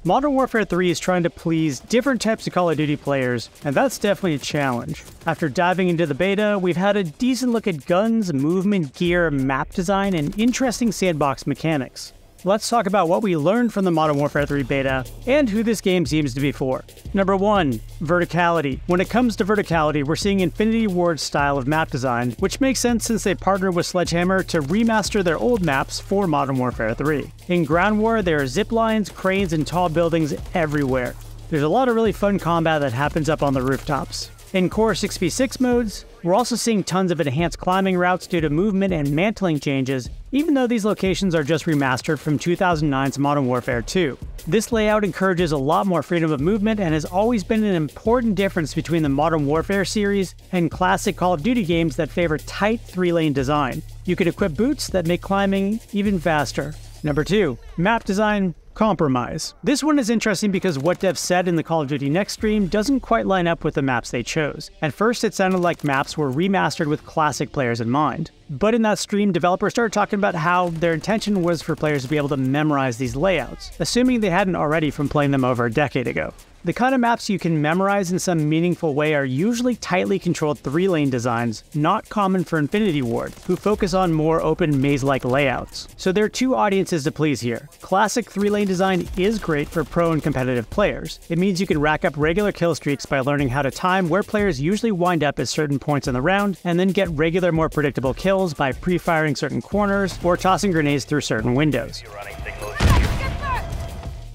Modern Warfare 3 is trying to please different types of Call of Duty players, and that's definitely a challenge. After diving into the beta, we've had a decent look at guns, movement, gear, map design, and interesting sandbox mechanics. Let's talk about what we learned from the Modern Warfare 3 beta, and who this game seems to be for. Number 1. Verticality. When it comes to verticality, we're seeing Infinity Ward's style of map design, which makes sense since they partnered with Sledgehammer to remaster their old maps for Modern Warfare 3. In Ground War, there are zip lines, cranes, and tall buildings everywhere. There's a lot of really fun combat that happens up on the rooftops. In core 6v6 modes, we're also seeing tons of enhanced climbing routes due to movement and mantling changes, even though these locations are just remastered from 2009's Modern Warfare 2. This layout encourages a lot more freedom of movement and has always been an important difference between the Modern Warfare series and classic Call of Duty games that favor tight 3-lane design. You can equip boots that make climbing even faster. Number 2. Map design. Compromise. This one is interesting because what devs said in the Call of Duty Next stream doesn't quite line up with the maps they chose. At first it sounded like maps were remastered with classic players in mind. But in that stream, developers started talking about how their intention was for players to be able to memorize these layouts, assuming they hadn't already from playing them over a decade ago. The kind of maps you can memorize in some meaningful way are usually tightly controlled 3-lane designs, not common for Infinity Ward, who focus on more open maze-like layouts. So there are two audiences to please here. Classic 3-lane design is great for pro and competitive players. It means you can rack up regular kill streaks by learning how to time where players usually wind up at certain points in the round, and then get regular, more predictable kills by pre-firing certain corners or tossing grenades through certain windows.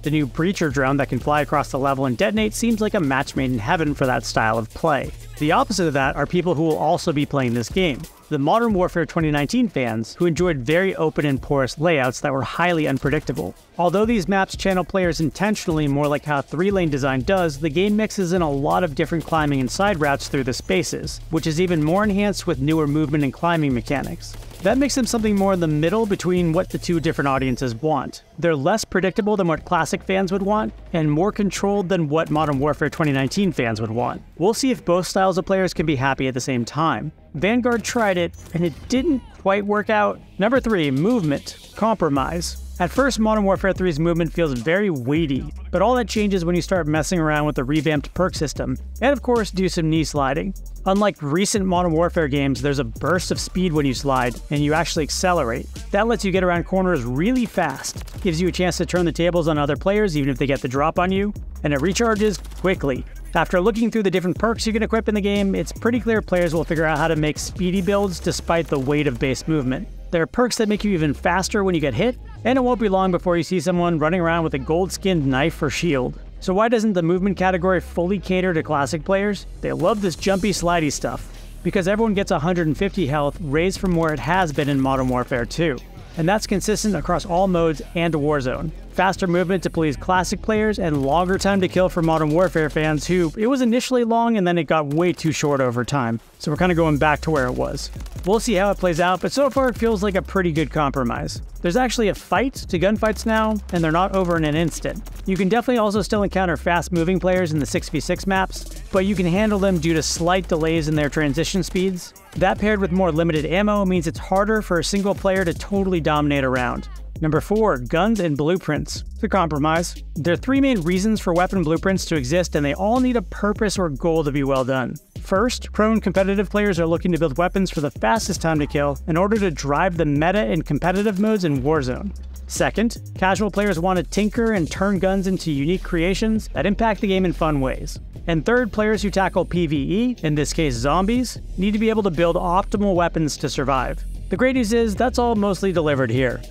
The new Breacher drone that can fly across the level and detonate seems like a match made in heaven for that style of play. The opposite of that are people who will also be playing this game. The Modern Warfare 2019 fans, who enjoyed very open and porous layouts that were highly unpredictable. Although these maps channel players intentionally more like how 3-lane design does, the game mixes in a lot of different climbing and side routes through the spaces, which is even more enhanced with newer movement and climbing mechanics. That makes them something more in the middle between what the two different audiences want. They're less predictable than what classic fans would want, and more controlled than what Modern Warfare 2019 fans would want. We'll see if both styles of players can be happy at the same time. Vanguard tried it, and it didn't quite work out. Number 3. Movement. Compromise. At first, Modern Warfare 3's movement feels very weighty, but all that changes when you start messing around with the revamped perk system, and of course do some knee sliding. Unlike recent Modern Warfare games, there's a burst of speed when you slide, and you actually accelerate. That lets you get around corners really fast, gives you a chance to turn the tables on other players even if they get the drop on you, and it recharges quickly. After looking through the different perks you can equip in the game, it's pretty clear players will figure out how to make speedy builds despite the weight of base movement. There are perks that make you even faster when you get hit, and it won't be long before you see someone running around with a gold-skinned knife or shield. So why doesn't the movement category fully cater to classic players? They love this jumpy, slidey stuff. Because everyone gets 150 health raised from where it has been in Modern Warfare 2. And that's consistent across all modes and Warzone. Faster movement to please classic players, and longer time to kill for Modern Warfare fans who, it was initially long and then it got way too short over time. So we're kind of going back to where it was. We'll see how it plays out, but so far it feels like a pretty good compromise. There's actually a fight to gunfights now, and they're not over in an instant. You can definitely also still encounter fast-moving players in the 6v6 maps, but you can handle them due to slight delays in their transition speeds. That paired with more limited ammo means it's harder for a single player to totally dominate a round. Number 4. Guns and blueprints. To compromise. There are 3 main reasons for weapon blueprints to exist, and they all need a purpose or goal to be well done. First, pro and competitive players are looking to build weapons for the fastest time to kill in order to drive the meta in competitive modes in Warzone. Second, casual players want to tinker and turn guns into unique creations that impact the game in fun ways. And third, players who tackle PvE, in this case zombies, need to be able to build optimal weapons to survive. The great news is that's all mostly delivered here.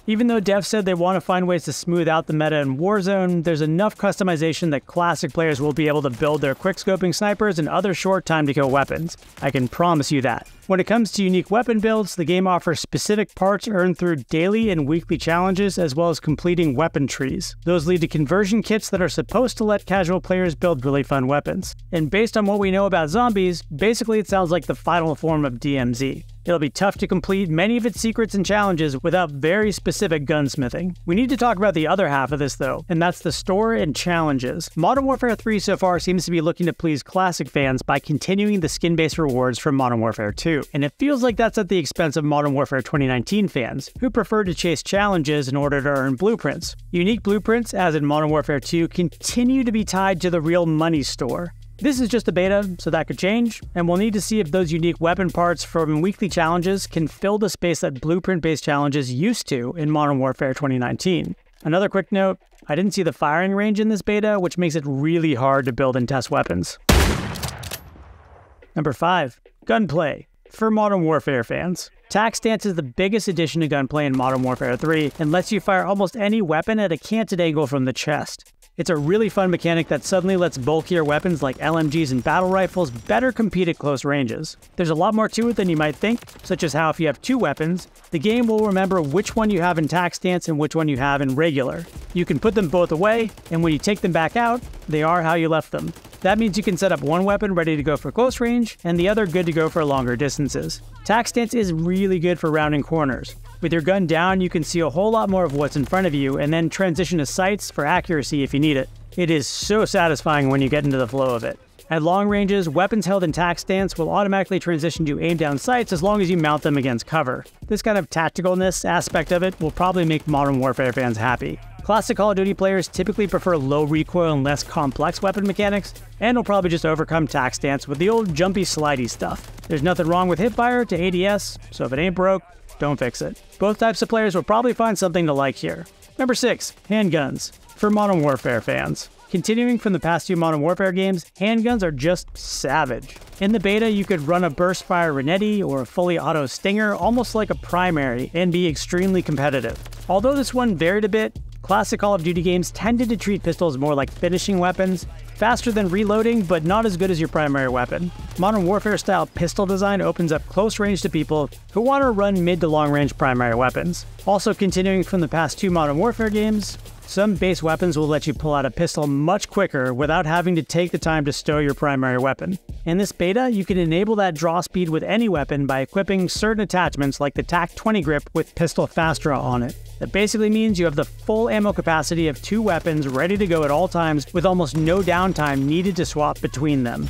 Even though devs said they want to find ways to smooth out the meta in Warzone, there's enough customization that classic players will be able to build their quickscoping snipers and other short time to kill weapons. I can promise you that. When it comes to unique weapon builds, the game offers specific parts earned through daily and weekly challenges, as well as completing weapon trees. Those lead to conversion kits that are supposed to let casual players build really fun weapons. And based on what we know about zombies, basically it sounds like the final form of DMZ. It'll be tough to complete many of its secrets and challenges without very specific gunsmithing. We need to talk about the other half of this though, and that's the store and challenges. Modern Warfare 3 so far seems to be looking to please classic fans by continuing the skin-based rewards from Modern Warfare 2, and it feels like that's at the expense of Modern Warfare 2019 fans, who prefer to chase challenges in order to earn blueprints. Unique blueprints, as in Modern Warfare 2, continue to be tied to the real money store. This is just a beta, so that could change, and we'll need to see if those unique weapon parts from weekly challenges can fill the space that blueprint-based challenges used to in Modern Warfare 2019. Another quick note, I didn't see the firing range in this beta, which makes it really hard to build and test weapons. Number 5. Gunplay. For Modern Warfare fans, tac-stance is the biggest addition to Gunplay in Modern Warfare 3 and lets you fire almost any weapon at a canted angle from the chest. It's a really fun mechanic that suddenly lets bulkier weapons like LMGs and battle rifles better compete at close ranges. There's a lot more to it than you might think, such as how if you have two weapons, the game will remember which one you have in tac-stance and which one you have in regular. You can put them both away, and when you take them back out, they are how you left them. That means you can set up one weapon ready to go for close range, and the other good to go for longer distances. Tac-stance is really good for rounding corners. With your gun down, you can see a whole lot more of what's in front of you, and then transition to sights for accuracy if you need it. It is so satisfying when you get into the flow of it. At long ranges, weapons held in tac-stance will automatically transition to aim-down sights as long as you mount them against cover. This kind of tacticalness aspect of it will probably make Modern Warfare fans happy. Classic Call of Duty players typically prefer low recoil and less complex weapon mechanics, and will probably just overcome tac-stance with the old jumpy slidey stuff. There's nothing wrong with hipfire to ADS, so if it ain't broke, don't fix it. Both types of players will probably find something to like here. Number 6. Handguns. For Modern Warfare fans. Continuing from the past two Modern Warfare games, handguns are just savage. In the beta, you could run a burst fire Renetti or a fully auto Stinger almost like a primary and be extremely competitive. Although this one varied a bit, classic Call of Duty games tended to treat pistols more like finishing weapons, faster than reloading, but not as good as your primary weapon. Modern Warfare-style pistol design opens up close range to people who want to run mid to long range primary weapons. Also continuing from the past two Modern Warfare games, some base weapons will let you pull out a pistol much quicker without having to take the time to stow your primary weapon. In this beta, you can enable that draw speed with any weapon by equipping certain attachments like the TAC-20 grip with pistol fast draw on it. That basically means you have the full ammo capacity of two weapons ready to go at all times with almost no downtime needed to swap between them.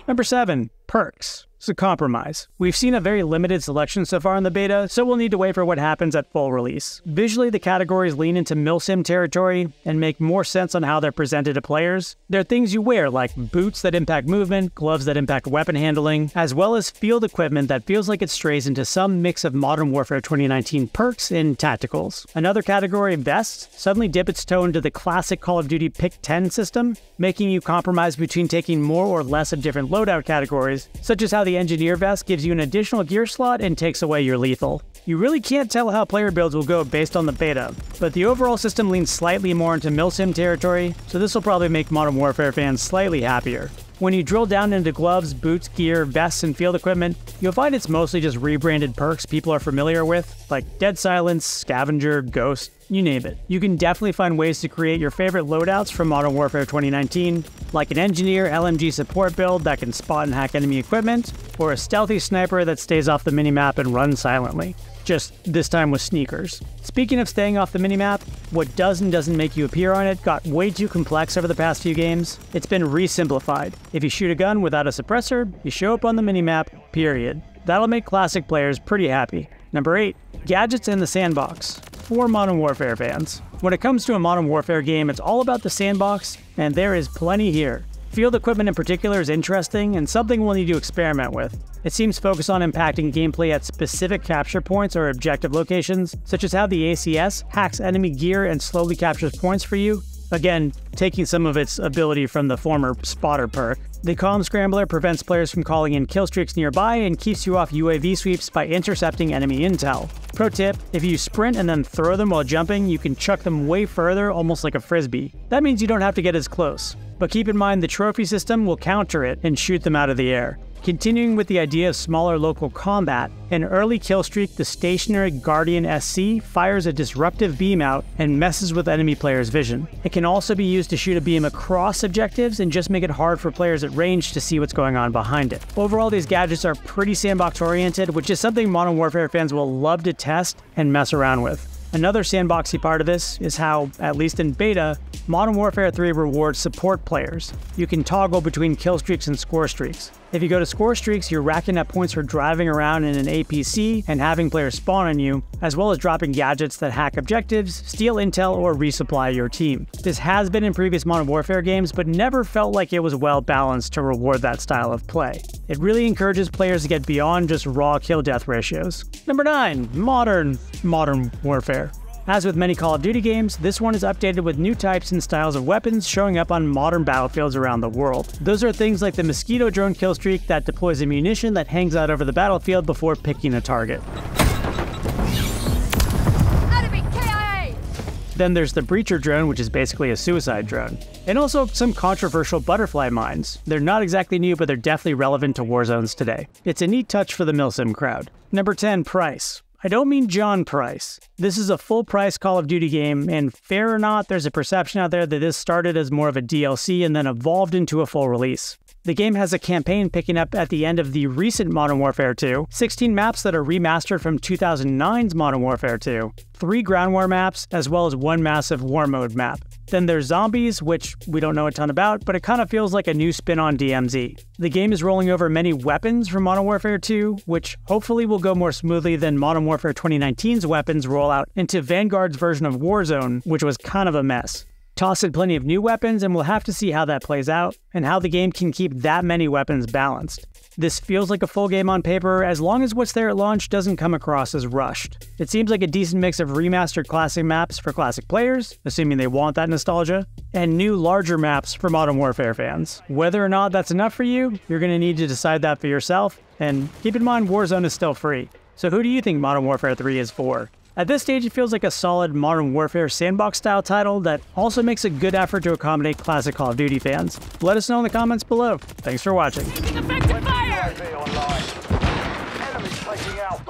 Number 7. Perks. It's a compromise. We've seen a very limited selection so far in the beta, so we'll need to wait for what happens at full release. Visually, the categories lean into milsim territory and make more sense on how they're presented to players. They're things you wear, like boots that impact movement, gloves that impact weapon handling, as well as field equipment that feels like it strays into some mix of Modern Warfare 2019 perks and tacticals. Another category, vests, suddenly dip its toe into the classic Call of Duty Pick 10 system, making you compromise between taking more or less of different loadout categories, such as how the Engineer vest gives you an additional gear slot and takes away your lethal. You really can't tell how player builds will go based on the beta, but the overall system leans slightly more into milsim territory, so this will probably make Modern Warfare fans slightly happier. When you drill down into gloves, boots, gear, vests, and field equipment, you'll find it's mostly just rebranded perks people are familiar with, like Dead Silence, Scavenger, Ghost, you name it. You can definitely find ways to create your favorite loadouts from Modern Warfare 2019, like an Engineer LMG support build that can spot and hack enemy equipment, or a stealthy sniper that stays off the minimap and runs silently. Just this time with sneakers. Speaking of staying off the minimap, what does and doesn't make you appear on it got way too complex over the past few games. It's been re-simplified. If you shoot a gun without a suppressor, you show up on the minimap, period. That'll make classic players pretty happy. Number 8. Gadgets in the Sandbox. For Modern Warfare fans. When it comes to a Modern Warfare game, it's all about the sandbox, and there is plenty here. Field equipment in particular is interesting and something we'll need to experiment with. It seems focused on impacting gameplay at specific capture points or objective locations, such as how the ACS hacks enemy gear and slowly captures points for you. Again, taking some of its ability from the former spotter perk. The Comm Scrambler prevents players from calling in kill streaks nearby and keeps you off UAV sweeps by intercepting enemy intel. Pro tip, if you sprint and then throw them while jumping, you can chuck them way further, almost like a frisbee. That means you don't have to get as close. But keep in mind the trophy system will counter it and shoot them out of the air. Continuing with the idea of smaller local combat, in early killstreak, the stationary Guardian SC fires a disruptive beam out and messes with enemy players' vision. It can also be used to shoot a beam across objectives and just make it hard for players at range to see what's going on behind it. Overall, these gadgets are pretty sandbox oriented, which is something Modern Warfare fans will love to test and mess around with. Another sandboxy part of this is how, at least in beta, Modern Warfare 3 rewards support players. You can toggle between kill streaks and score streaks. If you go to score streaks, you're racking up points for driving around in an APC and having players spawn on you, as well as dropping gadgets that hack objectives, steal intel, or resupply your team. This has been in previous Modern Warfare games, but never felt like it was well balanced to reward that style of play. It really encourages players to get beyond just raw kill-death ratios. Number 9. Modern Warfare. As with many Call of Duty games, this one is updated with new types and styles of weapons showing up on modern battlefields around the world. Those are things like the Mosquito drone killstreak that deploys ammunition that hangs out over the battlefield before picking a target. Enemy KIA! Then there's the Breacher drone, which is basically a suicide drone. And also some controversial butterfly mines. They're not exactly new, but they're definitely relevant to war zones today. It's a neat touch for the milsim crowd. Number 10, price. I don't mean John Price. This is a full-price Call of Duty game, and fair or not, there's a perception out there that this started as more of a DLC and then evolved into a full release. The game has a campaign picking up at the end of the recent Modern Warfare 2, 16 maps that are remastered from 2009's Modern Warfare 2, 3 ground war maps, as well as 1 massive war mode map. Then there's zombies, which we don't know a ton about, but it kind of feels like a new spin on DMZ. The game is rolling over many weapons from Modern Warfare 2, which hopefully will go more smoothly than Modern Warfare 2019's weapons roll out into Vanguard's version of Warzone, which was kind of a mess. Toss in plenty of new weapons, and we'll have to see how that plays out, and how the game can keep that many weapons balanced. This feels like a full game on paper, as long as what's there at launch doesn't come across as rushed. It seems like a decent mix of remastered classic maps for classic players, assuming they want that nostalgia, and new larger maps for Modern Warfare fans. Whether or not that's enough for you, you're going to need to decide that for yourself, and keep in mind Warzone is still free. So who do you think Modern Warfare 3 is for? At this stage, it feels like a solid Modern Warfare Sandbox-style title that also makes a good effort to accommodate classic Call of Duty fans. Let us know in the comments below. Thanks for watching. Effective fire! Enemies taking out.